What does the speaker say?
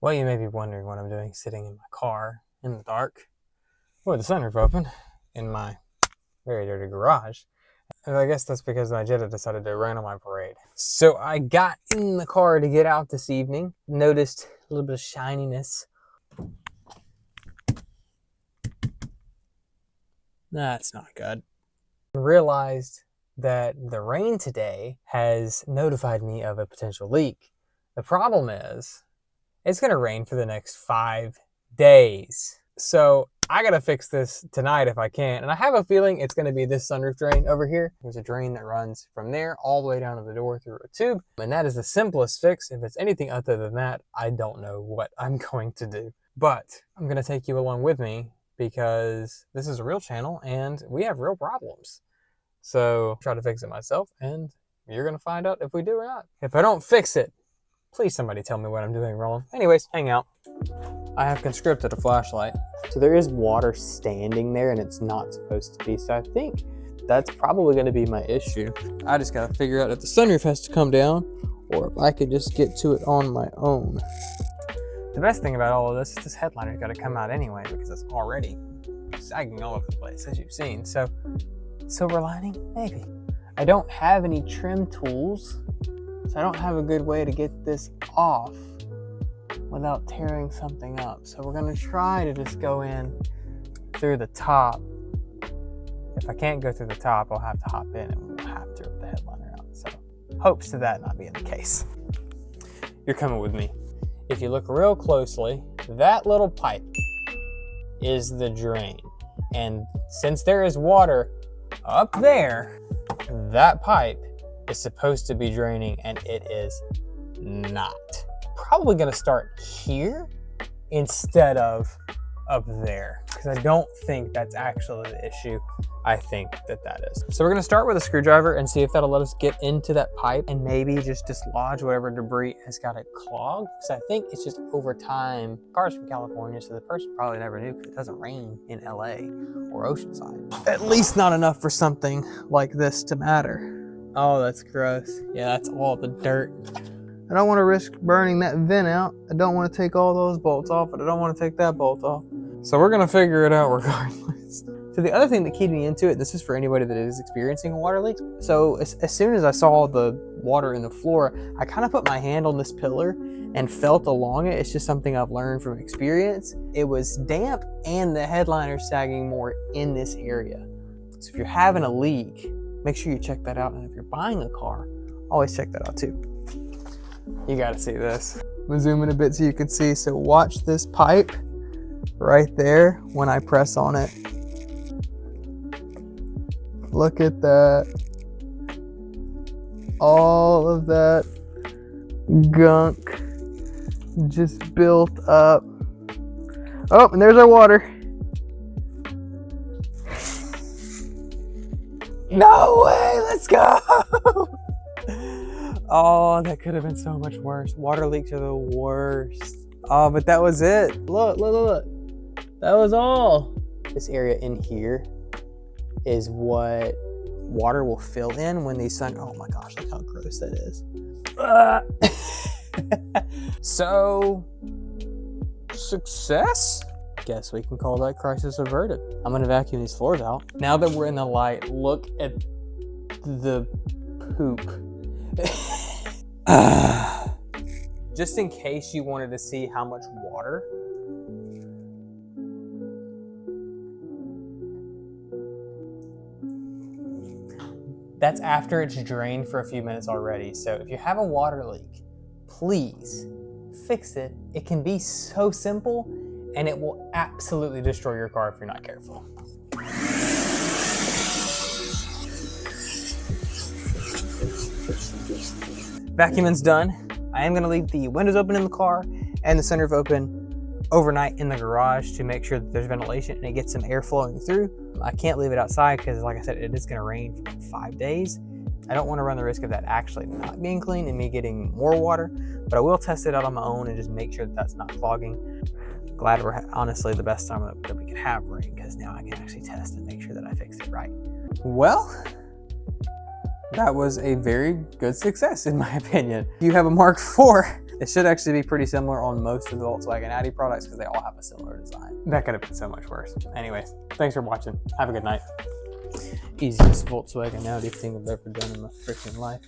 Well, you may be wondering what I'm doing sitting in my car in the dark with the sunroof open in my very dirty garage. And I guess that's because my Jetta decided to rain on my parade. So I got in the car to get out this evening, noticed a little bit of shininess. That's not good. Realized that the rain today has notified me of a potential leak. The problem is, it's gonna rain for the next 5 days. So I gotta fix this tonight if I can. And I have a feeling it's gonna be this sunroof drain over here. There's a drain that runs from there all the way down to the door through a tube. And that is the simplest fix. If it's anything other than that, I don't know what I'm going to do. But I'm gonna take you along with me because this is a real channel and we have real problems. So try to fix it myself and you're gonna find out if we do or not. If I don't fix it, please somebody tell me what I'm doing wrong. Anyways, hang out. I have conscripted a flashlight. So there is water standing there and it's not supposed to be. So I think that's probably gonna be my issue. I just gotta figure out if the sunroof has to come down or if I can just get to it on my own. The best thing about all of this is this headliner's gotta come out anyway because it's already sagging all over the place, as you've seen. So silver lining, maybe. I don't have any trim tools. So I don't have a good way to get this off without tearing something up. So we're gonna try to just go in through the top. If I can't go through the top, I'll have to hop in and we'll have to rip the headliner out. So hopes to that not being the case. You're coming with me. If you look real closely, that little pipe is the drain. And since there is water up there, that pipe is supposed to be draining and it is not. Probably gonna start here instead of up there because I don't think that's actually the issue. I think that is. So we're gonna start with a screwdriver and see if that'll let us get into that pipe and maybe just dislodge whatever debris has got it clogged. Because I think it's just over time. Car's from California, so the person probably never knew because it doesn't rain in LA or Oceanside. At least not enough for something like this to matter. Oh, that's gross. Yeah, that's all the dirt. I don't want to risk burning that vent out. I don't want to take all those bolts off, but I don't want to take that bolt off. So we're going to figure it out regardless. So the other thing that keyed me into it, this is for anybody that is experiencing a water leak. So as soon as I saw the water in the floor, I kind of put my hand on this pillar and felt along it. It's just something I've learned from experience. It was damp and the headliner sagging more in this area. So if you're having a leak, make sure you check that out. And if you're buying a car, always check that out too. You gotta see this. I'm gonna zoom in a bit so you can see. So watch this pipe right there when I press on it. Look at that. All of that gunk just built up. Oh, and there's our water. No way, let's go. Oh, that could have been so much worse. Water leaks are the worst. Oh, but that was it. Look. That was all. This area in here is what water will fill in when these oh my gosh, look how gross that is. So, success? Guess we can call that crisis averted. I'm gonna vacuum these floors out. Now that we're in the light, look at the poop. Just in case you wanted to see how much water. That's after it's drained for a few minutes already. So if you have a water leak, please fix it. It can be so simple and it will absolutely destroy your car if you're not careful. Vacuuming's done. I am gonna leave the windows open in the car and the sunroof open overnight in the garage to make sure that there's ventilation and it gets some air flowing through. I can't leave it outside because, like I said, it is gonna rain for 5 days. I don't wanna run the risk of that actually not being clean and me getting more water, but I will test it out on my own and just make sure that that's not clogging. Glad we're honestly the best time that we can have rain because now I can actually test and make sure that I fixed it right. Well, that was a very good success in my opinion. If you have a Mark IV, It should actually be pretty similar on most of the Volkswagen Audi products because they all have a similar design. That could have been so much worse. Anyways, thanks for watching. Have a good night. Easiest Volkswagen Audi thing I've ever done in my freaking life.